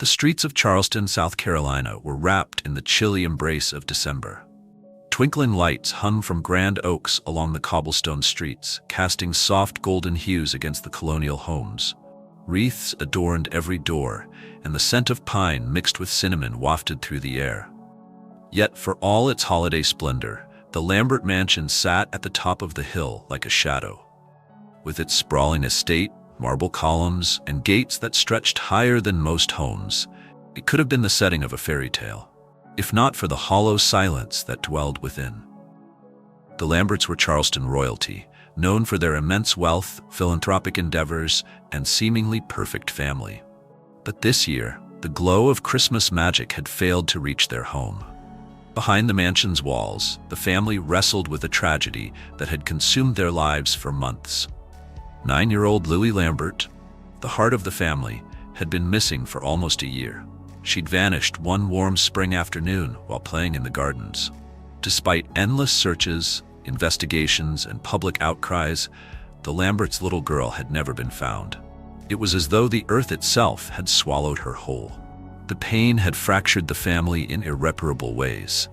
The streets of Charleston, South Carolina were wrapped in the chilly embrace of December. Twinkling lights hung from grand oaks along the cobblestone streets, casting soft golden hues against the colonial homes. Wreaths adorned every door, and the scent of pine mixed with cinnamon wafted through the air. Yet for all its holiday splendor, the Lambert mansion sat at the top of the hill like a shadow. With its sprawling estate, marble columns, and gates that stretched higher than most homes, it could have been the setting of a fairy tale, if not for the hollow silence that dwelled within. The Lamberts were Charleston royalty, known for their immense wealth, philanthropic endeavors, and seemingly perfect family. But this year, the glow of Christmas magic had failed to reach their home. Behind the mansion's walls, the family wrestled with a tragedy that had consumed their lives for months. 9-year-old Lily Lambert, the heart of the family, had been missing for almost a year. She'd vanished one warm spring afternoon while playing in the gardens. Despite endless searches, investigations, and public outcries, the Lamberts' little girl had never been found. It was as though the earth itself had swallowed her whole. The pain had fractured the family in irreparable ways.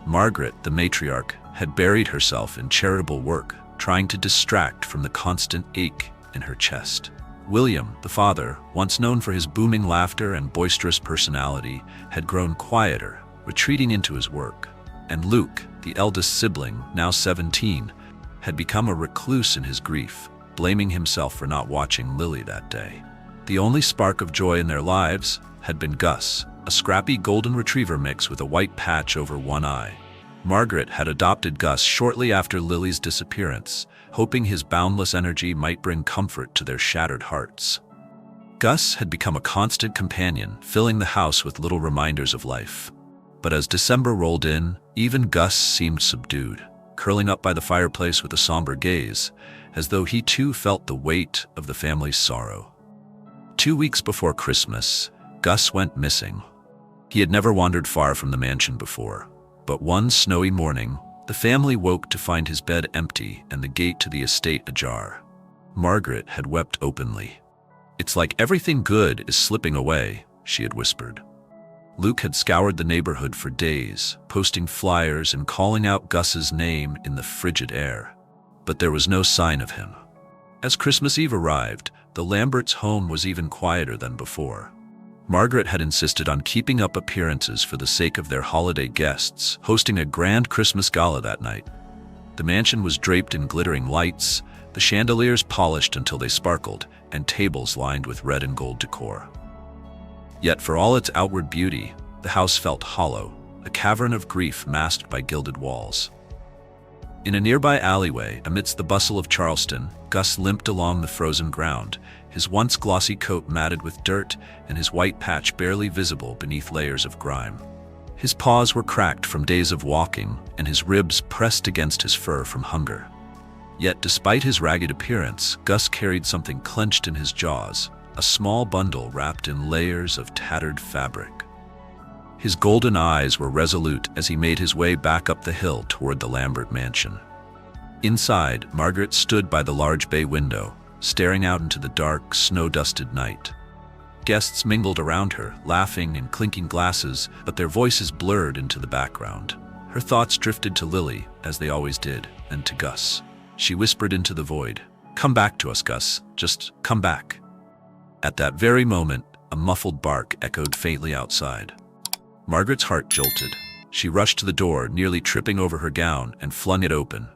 Margaret, the matriarch, had buried herself in charitable work, trying to distract from the constant ache in her chest. William, the father, once known for his booming laughter and boisterous personality, had grown quieter, retreating into his work. And Luke, the eldest sibling, now 17, had become a recluse in his grief, blaming himself for not watching Lily that day. The only spark of joy in their lives had been Gus, a scrappy golden retriever mix with a white patch over one eye. Margaret had adopted Gus shortly after Lily's disappearance, hoping his boundless energy might bring comfort to their shattered hearts. Gus had become a constant companion, filling the house with little reminders of life. But as December rolled in, even Gus seemed subdued, curling up by the fireplace with a somber gaze, as though he too felt the weight of the family's sorrow. 2 weeks before Christmas, Gus went missing. He had never wandered far from the mansion before, but one snowy morning, the family woke to find his bed empty and the gate to the estate ajar. Margaret had wept openly. "It's like everything good is slipping away," she had whispered. Luke had scoured the neighborhood for days, posting flyers and calling out Gus's name in the frigid air. But there was no sign of him. As Christmas Eve arrived, the Lamberts' home was even quieter than before. Margaret had insisted on keeping up appearances for the sake of their holiday guests, hosting a grand Christmas gala that night. The mansion was draped in glittering lights, the chandeliers polished until they sparkled, and tables lined with red and gold decor. Yet for all its outward beauty, the house felt hollow, a cavern of grief masked by gilded walls. In a nearby alleyway, amidst the bustle of Charleston, Gus limped along the frozen ground, his once glossy coat matted with dirt and his white patch barely visible beneath layers of grime. His paws were cracked from days of walking, and his ribs pressed against his fur from hunger. Yet despite his ragged appearance, Gus carried something clenched in his jaws, a small bundle wrapped in layers of tattered fabric. His golden eyes were resolute as he made his way back up the hill toward the Lambert mansion. Inside, Margaret stood by the large bay window, staring out into the dark, snow-dusted night. Guests mingled around her, laughing and clinking glasses, but their voices blurred into the background. Her thoughts drifted to Lily, as they always did, and to Gus. She whispered into the void, "Come back to us, Gus. Just come back." At that very moment, a muffled bark echoed faintly outside. Margaret's heart jolted. She rushed to the door, nearly tripping over her gown, and flung it open.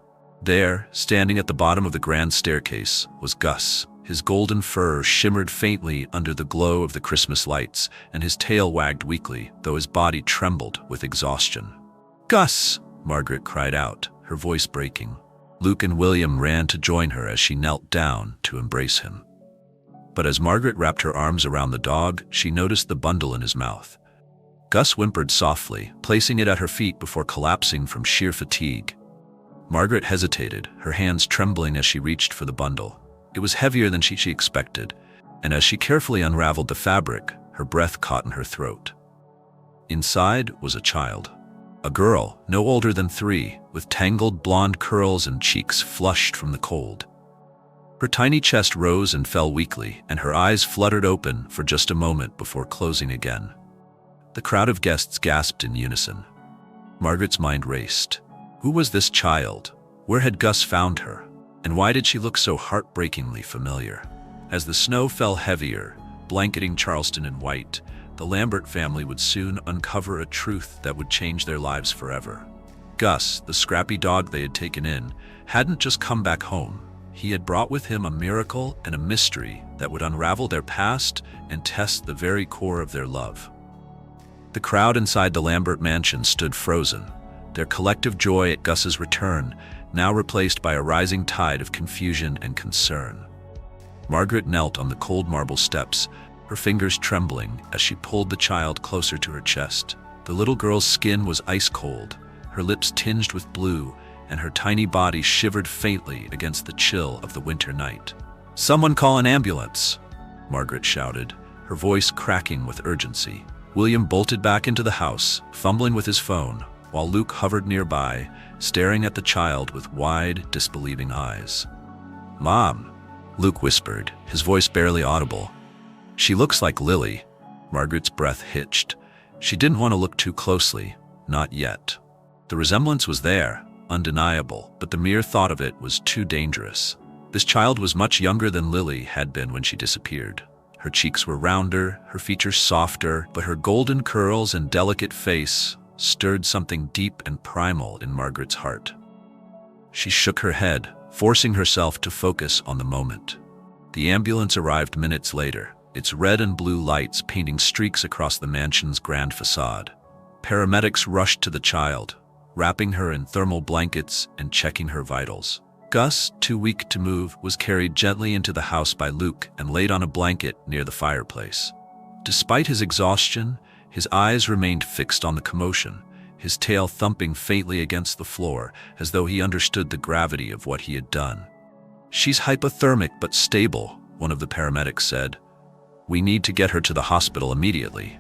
There, standing at the bottom of the grand staircase, was Gus. His golden fur shimmered faintly under the glow of the Christmas lights, and his tail wagged weakly, though his body trembled with exhaustion. "Gus!" Margaret cried out, her voice breaking. Luke and William ran to join her as she knelt down to embrace him. But as Margaret wrapped her arms around the dog, she noticed the bundle in his mouth. Gus whimpered softly, placing it at her feet before collapsing from sheer fatigue. Margaret hesitated, her hands trembling as she reached for the bundle. It was heavier than she expected, and as she carefully unraveled the fabric, her breath caught in her throat. Inside was a child. A girl, no older than 3, with tangled blonde curls and cheeks flushed from the cold. Her tiny chest rose and fell weakly, and her eyes fluttered open for just a moment before closing again. The crowd of guests gasped in unison. Margaret's mind raced. Who was this child? Where had Gus found her? And why did she look so heartbreakingly familiar? As the snow fell heavier, blanketing Charleston in white, the Lambert family would soon uncover a truth that would change their lives forever. Gus, the scrappy dog they had taken in, hadn't just come back home. He had brought with him a miracle and a mystery that would unravel their past and test the very core of their love. The crowd inside the Lambert mansion stood frozen, their collective joy at Gus's return now replaced by a rising tide of confusion and concern. Margaret knelt on the cold marble steps, her fingers trembling as she pulled the child closer to her chest. The little girl's skin was ice cold, her lips tinged with blue, and her tiny body shivered faintly against the chill of the winter night. "Someone call an ambulance!" Margaret shouted, her voice cracking with urgency. William bolted back into the house, fumbling with his phone, while Luke hovered nearby, staring at the child with wide, disbelieving eyes. "Mom," Luke whispered, his voice barely audible. "She looks like Lily." Margaret's breath hitched. She didn't want to look too closely, not yet. The resemblance was there, undeniable, but the mere thought of it was too dangerous. This child was much younger than Lily had been when she disappeared. Her cheeks were rounder, her features softer, but her golden curls and delicate face stirred something deep and primal in Margaret's heart. She shook her head, forcing herself to focus on the moment. The ambulance arrived minutes later, its red and blue lights painting streaks across the mansion's grand facade. Paramedics rushed to the child, wrapping her in thermal blankets and checking her vitals. Gus, too weak to move, was carried gently into the house by Luke and laid on a blanket near the fireplace. Despite his exhaustion, his eyes remained fixed on the commotion, his tail thumping faintly against the floor as though he understood the gravity of what he had done. "She's hypothermic but stable," one of the paramedics said. "We need to get her to the hospital immediately."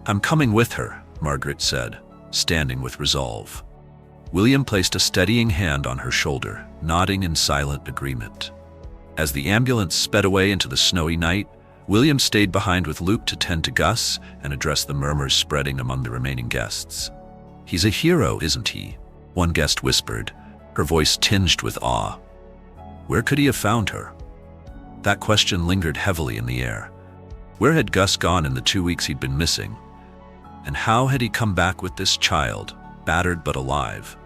"I'm coming with her," Margaret said, standing with resolve. William placed a steadying hand on her shoulder, nodding in silent agreement. As the ambulance sped away into the snowy night, William stayed behind with Luke to tend to Gus and address the murmurs spreading among the remaining guests. "He's a hero, isn't he?" one guest whispered, her voice tinged with awe. Where could he have found her? That question lingered heavily in the air. Where had Gus gone in the 2 weeks he'd been missing? And how had he come back with this child, battered but alive?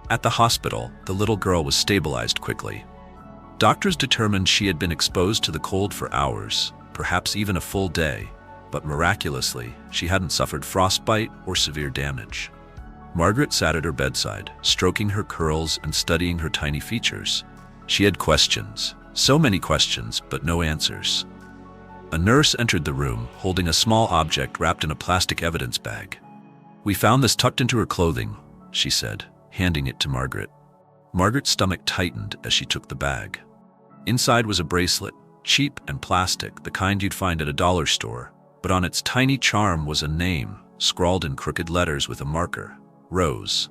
At the hospital, the little girl was stabilized quickly. Doctors determined she had been exposed to the cold for hours, perhaps even a full day, but miraculously, she hadn't suffered frostbite or severe damage. Margaret sat at her bedside, stroking her curls and studying her tiny features. She had questions, so many questions, but no answers. A nurse entered the room, holding a small object wrapped in a plastic evidence bag. "We found this tucked into her clothing," she said, handing it to Margaret. Margaret's stomach tightened as she took the bag. Inside was a bracelet, cheap and plastic, the kind you'd find at a dollar store, but on its tiny charm was a name, scrawled in crooked letters with a marker, Rose.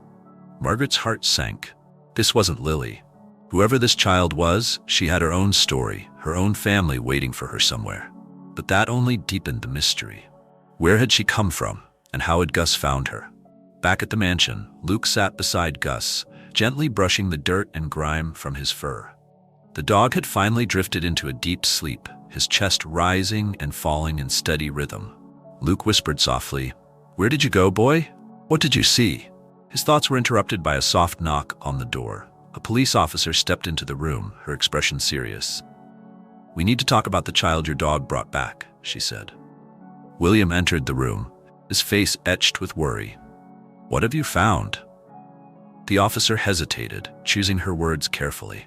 Margaret's heart sank. This wasn't Lily. Whoever this child was, she had her own story, her own family waiting for her somewhere. But that only deepened the mystery. Where had she come from, and how had Gus found her? Back at the mansion, Luke sat beside Gus, gently brushing the dirt and grime from his fur. The dog had finally drifted into a deep sleep, his chest rising and falling in steady rhythm. Luke whispered softly, "Where did you go, boy? What did you see?" His thoughts were interrupted by a soft knock on the door. A police officer stepped into the room, her expression serious. "We need to talk about the child your dog brought back," she said. William entered the room, his face etched with worry. "What have you found?" The officer hesitated, choosing her words carefully.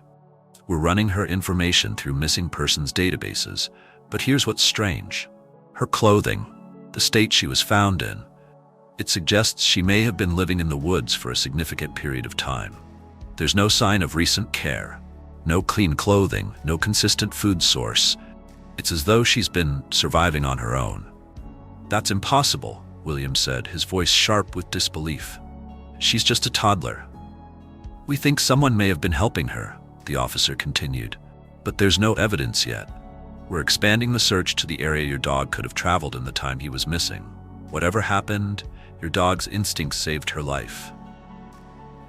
"We're running her information through missing persons databases, but here's what's strange. Her clothing, the state she was found in, it suggests she may have been living in the woods for a significant period of time. There's no sign of recent care, no clean clothing, no consistent food source. It's as though she's been surviving on her own." "That's impossible," William said, his voice sharp with disbelief. "She's just a toddler." "We think someone may have been helping her," the officer continued. But there's no evidence yet. We're expanding the search to the area your dog could have traveled in the time he was missing. Whatever happened, your dog's instincts saved her life.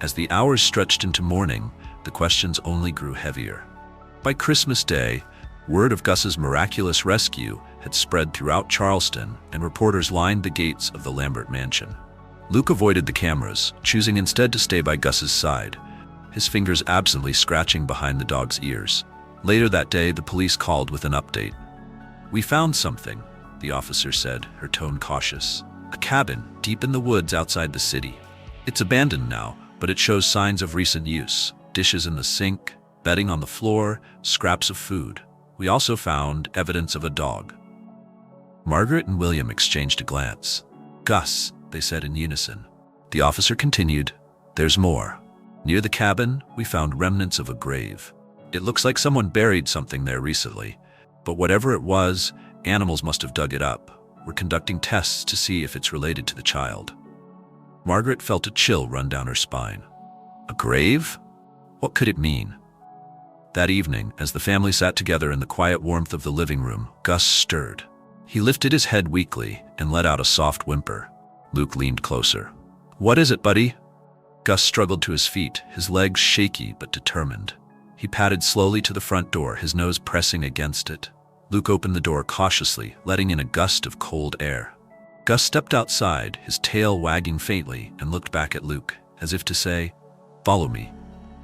As the hours stretched into morning, the questions only grew heavier. By Christmas Day, word of Gus's miraculous rescue had spread throughout Charleston, and reporters lined the gates of the Lambert mansion. Luke avoided the cameras, choosing instead to stay by Gus's side, his fingers absently scratching behind the dog's ears. Later that day, the police called with an update. "We found something," the officer said, her tone cautious. "A cabin deep in the woods outside the city. It's abandoned now, but it shows signs of recent use. Dishes in the sink, bedding on the floor, scraps of food. We also found evidence of a dog." Margaret and William exchanged a glance. "Gus," they said in unison. The officer continued, "There's more. Near the cabin, we found remnants of a grave. It looks like someone buried something there recently, but whatever it was, animals must have dug it up. We're conducting tests to see if it's related to the child." Margaret felt a chill run down her spine. A grave? What could it mean? That evening, as the family sat together in the quiet warmth of the living room, Gus stirred. He lifted his head weakly and let out a soft whimper. Luke leaned closer. "What is it, buddy?" Gus struggled to his feet, his legs shaky but determined. He padded slowly to the front door, his nose pressing against it. Luke opened the door cautiously, letting in a gust of cold air. Gus stepped outside, his tail wagging faintly, and looked back at Luke, as if to say, "Follow me."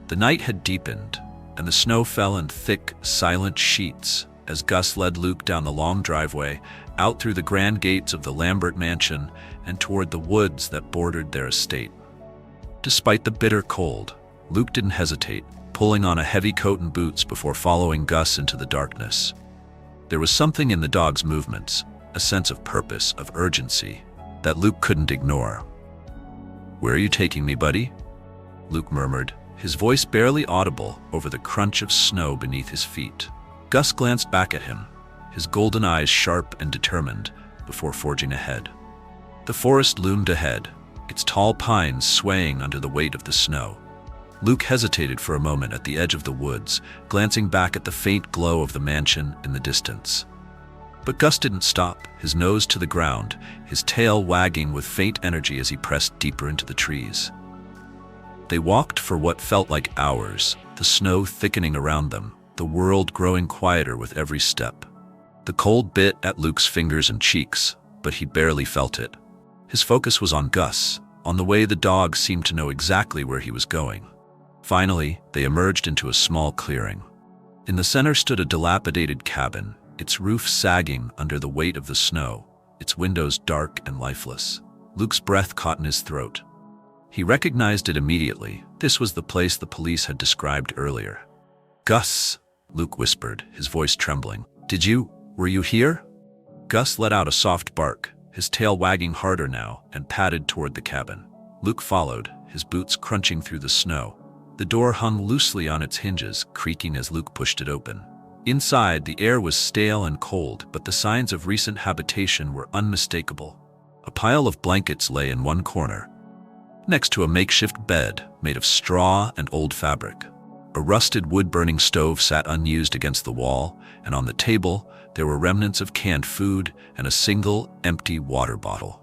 The night had deepened, and the snow fell in thick, silent sheets as Gus led Luke down the long driveway, out through the grand gates of the Lambert mansion, and toward the woods that bordered their estate. Despite the bitter cold, Luke didn't hesitate, pulling on a heavy coat and boots before following Gus into the darkness. There was something in the dog's movements, a sense of purpose, of urgency, that Luke couldn't ignore. "Where are you taking me, buddy?" Luke murmured, his voice barely audible over the crunch of snow beneath his feet. Gus glanced back at him, his golden eyes sharp and determined, before forging ahead. The forest loomed ahead, its tall pines swaying under the weight of the snow. Luke hesitated for a moment at the edge of the woods, glancing back at the faint glow of the mansion in the distance. But Gus didn't stop, his nose to the ground, his tail wagging with faint energy as he pressed deeper into the trees. They walked for what felt like hours, the snow thickening around them, the world growing quieter with every step. The cold bit at Luke's fingers and cheeks, but he barely felt it. His focus was on Gus, on the way the dog seemed to know exactly where he was going. Finally, they emerged into a small clearing. In the center stood a dilapidated cabin, its roof sagging under the weight of the snow, its windows dark and lifeless. Luke's breath caught in his throat. He recognized it immediately. This was the place the police had described earlier. "Gus," Luke whispered, his voice trembling. Were you here?" Gus let out a soft bark, his tail wagging harder now, and padded toward the cabin. Luke followed, his boots crunching through the snow. The door hung loosely on its hinges, creaking as Luke pushed it open. Inside, the air was stale and cold, but the signs of recent habitation were unmistakable. A pile of blankets lay in one corner, next to a makeshift bed made of straw and old fabric. A rusted wood-burning stove sat unused against the wall, and on the table, there were remnants of canned food and a single, empty water bottle.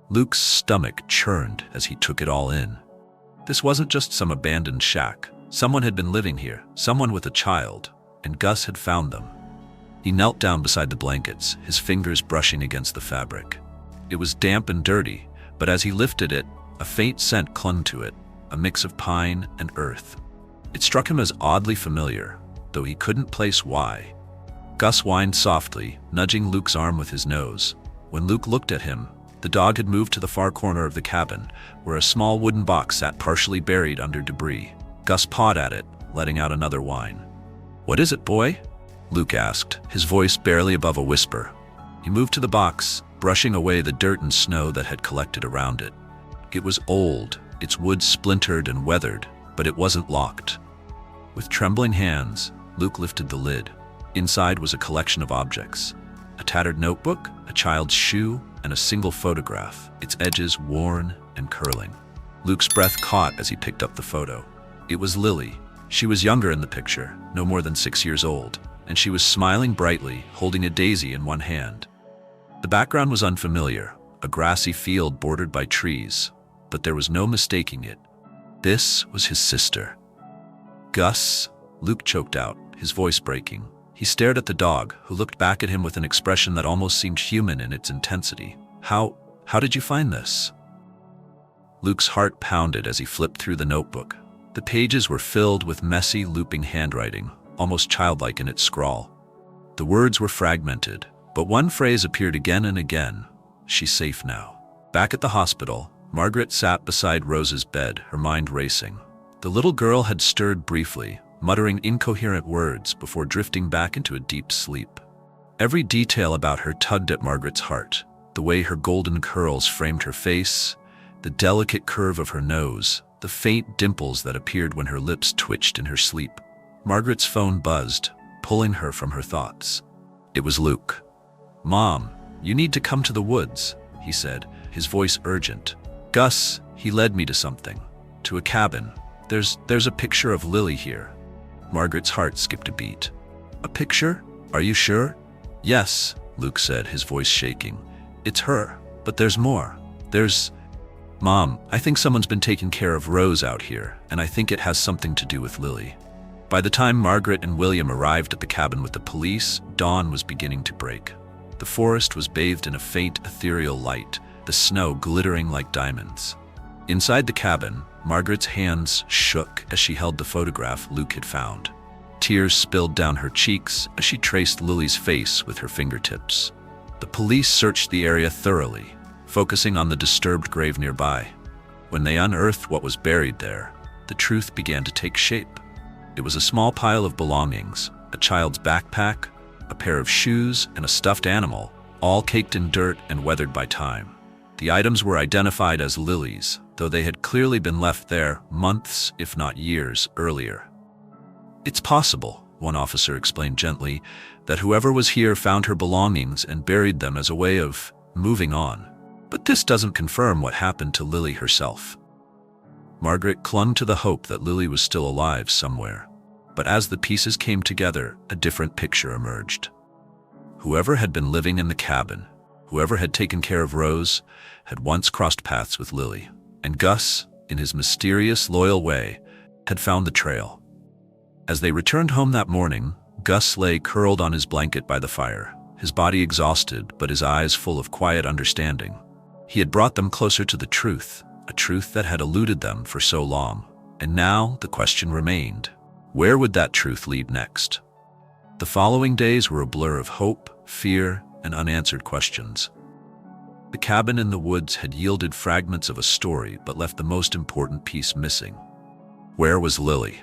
Luke's stomach churned as he took it all in. This wasn't just some abandoned shack. Someone had been living here, someone with a child, and Gus had found them. He knelt down beside the blankets, his fingers brushing against the fabric. It was damp and dirty, but as he lifted it, a faint scent clung to it, a mix of pine and earth. It struck him as oddly familiar, though he couldn't place why. Gus whined softly, nudging Luke's arm with his nose. When Luke looked at him, the dog had moved to the far corner of the cabin, where a small wooden box sat partially buried under debris. Gus pawed at it, letting out another whine. "What is it, boy?" Luke asked, his voice barely above a whisper. He moved to the box, brushing away the dirt and snow that had collected around it. It was old, its wood splintered and weathered, but it wasn't locked. With trembling hands, Luke lifted the lid. Inside was a collection of objects. A tattered notebook, a child's shoe, and a single photograph, its edges worn and curling. Luke's breath caught as he picked up the photo. It was Lily, She was younger in the picture, no more than 6 years old, and she was smiling brightly, holding a daisy in one hand. The background was unfamiliar, a grassy field bordered by trees, but there was no mistaking it. This was his sister. "Gus," Luke choked out, his voice breaking. He stared at the dog, who looked back at him with an expression that almost seemed human in its intensity. How did you find this?" Luke's heart pounded as he flipped through the notebook. The pages were filled with messy, looping handwriting, almost childlike in its scrawl. The words were fragmented, but one phrase appeared again and again: "She's safe now." Back at the hospital, Margaret sat beside Rose's bed, her mind racing. The little girl had stirred briefly, muttering incoherent words before drifting back into a deep sleep. Every detail about her tugged at Margaret's heart: the way her golden curls framed her face, the delicate curve of her nose, the faint dimples that appeared when her lips twitched in her sleep. Margaret's phone buzzed, pulling her from her thoughts. It was Luke. "Mom, you need to come to the woods," he said, his voice urgent. "Gus, he led me to something. To a cabin. There's a picture of Lily here." Margaret's heart skipped a beat. "A picture? Are you sure?" "Yes," Luke said, his voice shaking. "It's her, but there's more. Mom, I think someone's been taking care of Rose out here, and I think it has something to do with Lily." By the time Margaret and William arrived at the cabin with the police, dawn was beginning to break. The forest was bathed in a faint, ethereal light, the snow glittering like diamonds. Inside the cabin, Margaret's hands shook as she held the photograph Luke had found. Tears spilled down her cheeks as she traced Lily's face with her fingertips. The police searched the area thoroughly, focusing on the disturbed grave nearby. When they unearthed what was buried there, the truth began to take shape. It was a small pile of belongings: a child's backpack, a pair of shoes, and a stuffed animal, all caked in dirt and weathered by time. The items were identified as Lily's, though they had clearly been left there months, if not years, earlier. "It's possible," one officer explained gently, "that whoever was here found her belongings and buried them as a way of moving on. But this doesn't confirm what happened to Lily herself." Margaret clung to the hope that Lily was still alive somewhere. But as the pieces came together, a different picture emerged. Whoever had been living in the cabin, whoever had taken care of Rose, had once crossed paths with Lily. And Gus, in his mysterious, loyal way, had found the trail. As they returned home that morning, Gus lay curled on his blanket by the fire, his body exhausted but his eyes full of quiet understanding. He had brought them closer to the truth, a truth that had eluded them for so long. And now the question remained: where would that truth lead next? The following days were a blur of hope, fear, and unanswered questions. The cabin in the woods had yielded fragments of a story but left the most important piece missing. Where was Lily?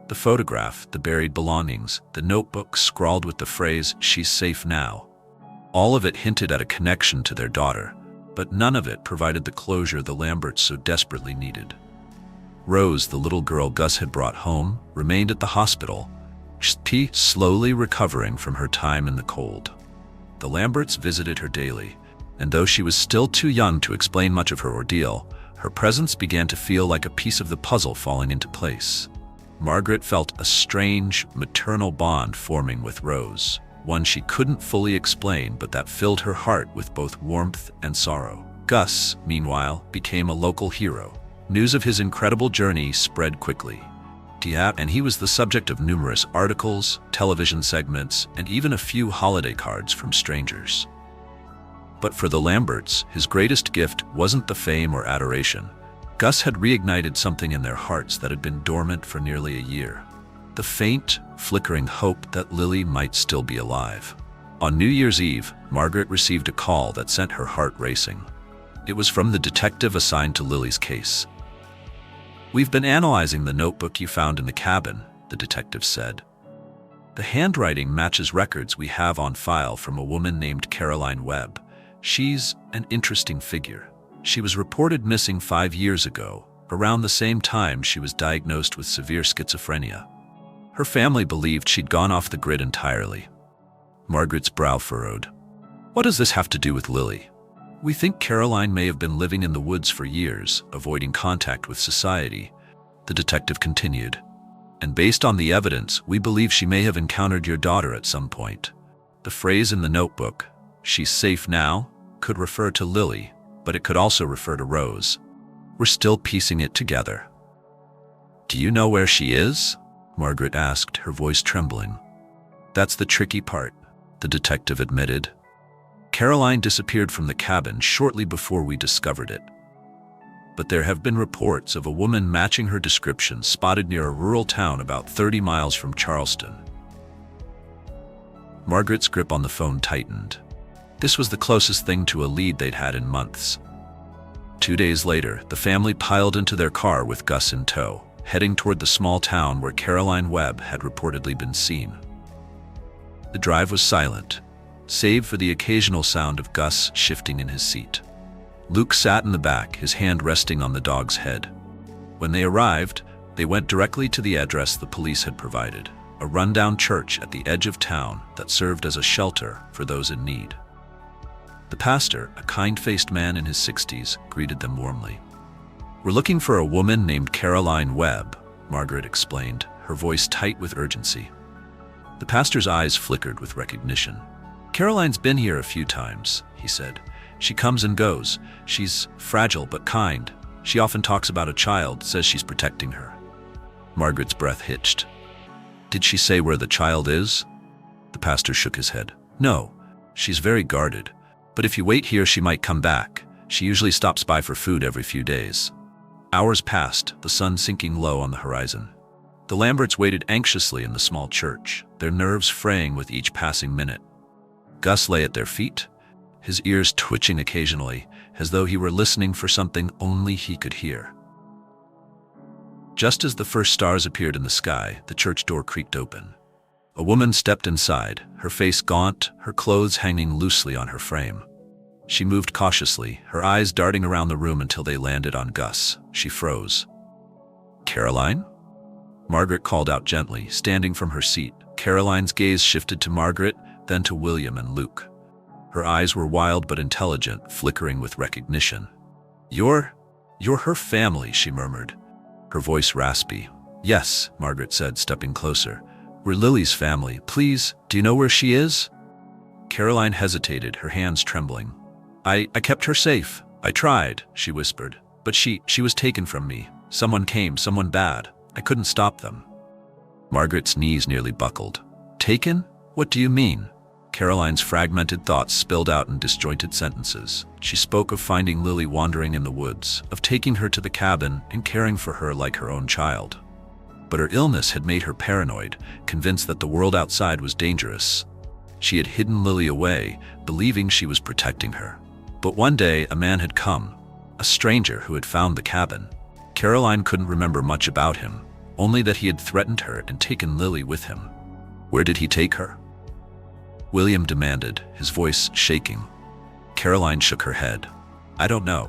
The photograph, the buried belongings, the notebook scrawled with the phrase, "She's safe now." All of it hinted at a connection to their daughter, but none of it provided the closure the Lamberts so desperately needed. Rose, the little girl Gus had brought home, remained at the hospital, slowly recovering from her time in the cold. The Lamberts visited her daily, and though she was still too young to explain much of her ordeal, her presence began to feel like a piece of the puzzle falling into place. Margaret felt a strange, maternal bond forming with Rose, one she couldn't fully explain but that filled her heart with both warmth and sorrow. Gus, meanwhile, became a local hero. News of his incredible journey spread quickly. And he was the subject of numerous articles, television segments, and even a few holiday cards from strangers. But for the Lamberts, his greatest gift wasn't the fame or adoration. Gus had reignited something in their hearts that had been dormant for nearly a year. The faint, flickering hope that Lily might still be alive. On New Year's Eve, Margaret received a call that sent her heart racing. It was from the detective assigned to Lily's case. "We've been analyzing the notebook you found in the cabin," the detective said. "The handwriting matches records we have on file from a woman named Caroline Webb. She's an interesting figure. She was reported missing 5 years ago, around the same time she was diagnosed with severe schizophrenia. Her family believed she'd gone off the grid entirely." Margaret's brow furrowed. "What does this have to do with Lily?" "We think Caroline may have been living in the woods for years, avoiding contact with society," the detective continued. And based on the evidence, we believe she may have encountered your daughter at some point. The phrase in the notebook, "she's safe now," could refer to Lily, but it could also refer to Rose. We're still piecing it together. "Do you know where she is?" Margaret asked, her voice trembling. "That's the tricky part," the detective admitted. "Caroline disappeared from the cabin shortly before we discovered it. But there have been reports of a woman matching her description spotted near a rural town about 30 miles from Charleston." Margaret's grip on the phone tightened. This was the closest thing to a lead they'd had in months. 2 days later, the family piled into their car with Gus in tow, heading toward the small town where Caroline Webb had reportedly been seen. The drive was silent, save for the occasional sound of Gus shifting in his seat. Luke sat in the back, his hand resting on the dog's head. When they arrived, they went directly to the address the police had provided, a rundown church at the edge of town that served as a shelter for those in need. The pastor, a kind-faced man in his 60s, greeted them warmly. "We're looking for a woman named Caroline Webb," Margaret explained, her voice tight with urgency. The pastor's eyes flickered with recognition. "Caroline's been here a few times," he said. "She comes and goes. She's fragile but kind. She often talks about a child, says she's protecting her." Margaret's breath hitched. "Did she say where the child is?" The pastor shook his head. "No, she's very guarded. But if you wait here, she might come back. She usually stops by for food every few days." Hours passed, the sun sinking low on the horizon. The Lamberts waited anxiously in the small church, their nerves fraying with each passing minute. Gus lay at their feet, his ears twitching occasionally, as though he were listening for something only he could hear. Just as the first stars appeared in the sky, the church door creaked open. A woman stepped inside, her face gaunt, her clothes hanging loosely on her frame. She moved cautiously, her eyes darting around the room until they landed on Gus. She froze. "Caroline?" Margaret called out gently, standing from her seat. Caroline's gaze shifted to Margaret, then to William and Luke. Her eyes were wild but intelligent, flickering with recognition. You're her family," she murmured, her voice raspy. "Yes," Margaret said, stepping closer. "We're Lily's family. Please, do you know where she is?" Caroline hesitated, her hands trembling. I kept her safe. I tried," she whispered. "But she was taken from me. Someone came, someone bad. I couldn't stop them." Margaret's knees nearly buckled. "Taken? What do you mean?" Caroline's fragmented thoughts spilled out in disjointed sentences. She spoke of finding Lily wandering in the woods, of taking her to the cabin and caring for her like her own child. But her illness had made her paranoid, convinced that the world outside was dangerous. She had hidden Lily away, believing she was protecting her. But one day, a man had come, a stranger who had found the cabin. Caroline couldn't remember much about him, only that he had threatened her and taken Lily with him. Where did he take her? William demanded, his voice shaking. Caroline shook her head. I don't know.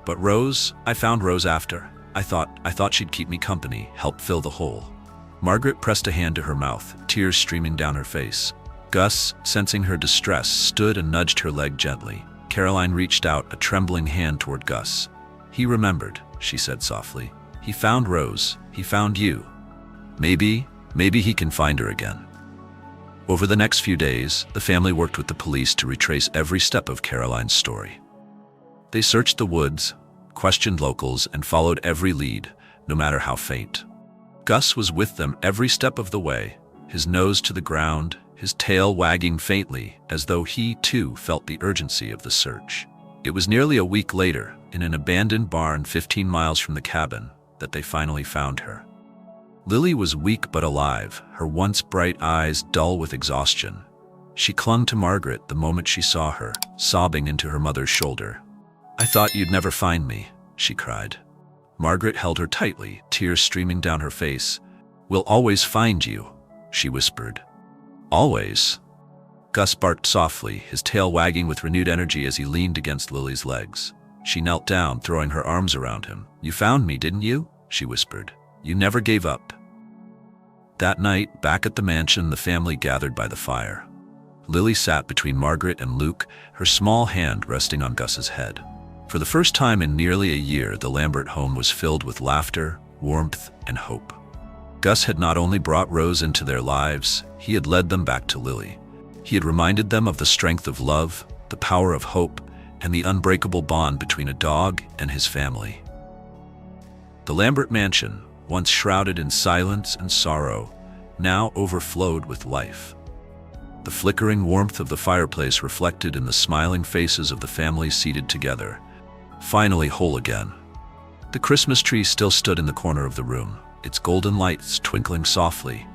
But Rose, I found Rose after. I thought she'd keep me company, help fill the hole." Margaret pressed a hand to her mouth, tears streaming down her face. Gus, sensing her distress, stood and nudged her leg gently. Caroline reached out, a trembling hand toward Gus. "He remembered," she said softly. "He found Rose. He found you. Maybe he can find her again." Over the next few days, the family worked with the police to retrace every step of Caroline's story. They searched the woods, questioned locals, and followed every lead, no matter how faint. Gus was with them every step of the way, his nose to the ground, his tail wagging faintly, as though he, too, felt the urgency of the search. It was nearly a week later, in an abandoned barn 15 miles from the cabin, that they finally found her. Lily was weak but alive, her once bright eyes dull with exhaustion. She clung to Margaret the moment she saw her, sobbing into her mother's shoulder. "I thought you'd never find me," she cried. Margaret held her tightly, tears streaming down her face. "We'll always find you," she whispered. "Always?" Gus barked softly, his tail wagging with renewed energy as he leaned against Lily's legs. She knelt down, throwing her arms around him. "You found me, didn't you?" she whispered. "You never gave up." That night, back at the mansion, the family gathered by the fire. Lily sat between Margaret and Luke, her small hand resting on Gus's head. For the first time in nearly a year, the Lambert home was filled with laughter, warmth, and hope. Gus had not only brought Rose into their lives, he had led them back to Lily. He had reminded them of the strength of love, the power of hope, and the unbreakable bond between a dog and his family. The Lambert mansion, once shrouded in silence and sorrow, now overflowed with life. The flickering warmth of the fireplace reflected in the smiling faces of the family seated together, finally whole again. The Christmas tree still stood in the corner of the room, its golden lights twinkling softly.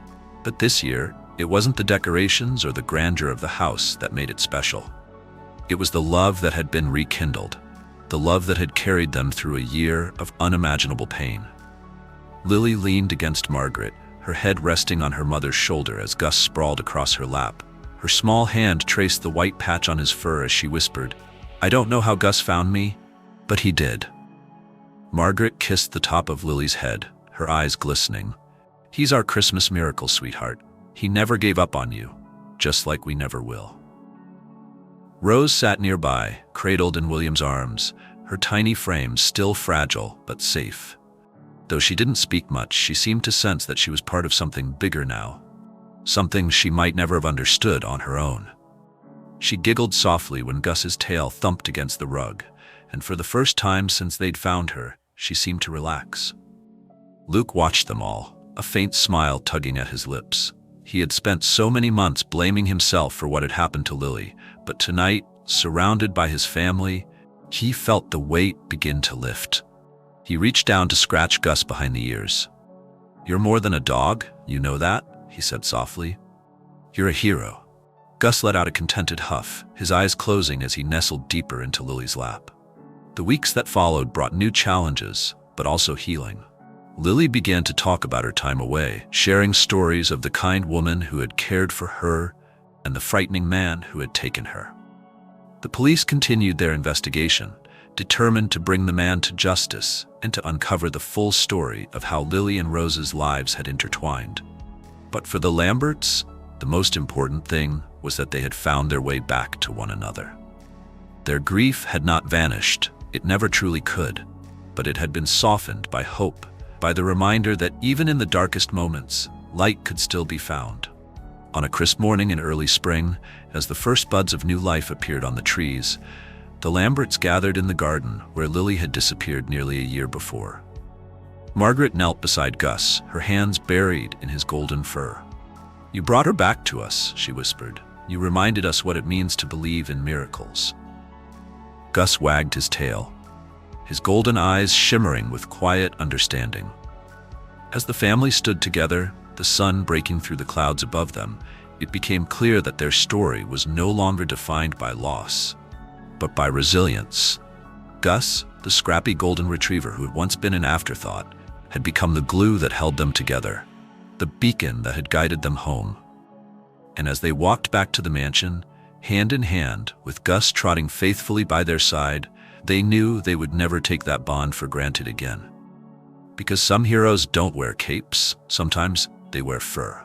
But this year, it wasn't the decorations or the grandeur of the house that made it special. It was the love that had been rekindled, the love that had carried them through a year of unimaginable pain. Lily leaned against Margaret, her head resting on her mother's shoulder as Gus sprawled across her lap. Her small hand traced the white patch on his fur as she whispered, "I don't know how Gus found me, but he did." Margaret kissed the top of Lily's head, her eyes glistening. "He's our Christmas miracle, sweetheart. He never gave up on you, just like we never will." Rose sat nearby, cradled in William's arms, her tiny frame still fragile but safe. Though she didn't speak much, she seemed to sense that she was part of something bigger now, something she might never have understood on her own. She giggled softly when Gus's tail thumped against the rug, and for the first time since they'd found her, she seemed to relax. Luke watched them all, a faint smile tugging at his lips. He had spent so many months blaming himself for what had happened to Lily, but tonight, surrounded by his family, he felt the weight begin to lift. He reached down to scratch Gus behind the ears. "You're more than a dog, you know that?" he said softly. "You're a hero." Gus let out a contented huff, his eyes closing as he nestled deeper into Lily's lap. The weeks that followed brought new challenges, but also healing. Lily began to talk about her time away, sharing stories of the kind woman who had cared for her and the frightening man who had taken her. The police continued their investigation, determined to bring the man to justice and to uncover the full story of how Lily and Rose's lives had intertwined. But for the Lamberts, the most important thing was that they had found their way back to one another. Their grief had not vanished, it never truly could, but it had been softened by hope, by the reminder that even in the darkest moments, light could still be found. On a crisp morning in early spring, as the first buds of new life appeared on the trees, the Lamberts gathered in the garden where Lily had disappeared nearly a year before. Margaret knelt beside Gus, her hands buried in his golden fur. "You brought her back to us," she whispered. "You reminded us what it means to believe in miracles." Gus wagged his tail, his golden eyes shimmering with quiet understanding. As the family stood together, the sun breaking through the clouds above them, it became clear that their story was no longer defined by loss, but by resilience. Gus, the scrappy golden retriever who had once been an afterthought, had become the glue that held them together, the beacon that had guided them home. And as they walked back to the mansion, hand in hand, with Gus trotting faithfully by their side, they knew they would never take that bond for granted again. Because some heroes don't wear capes, sometimes they wear fur.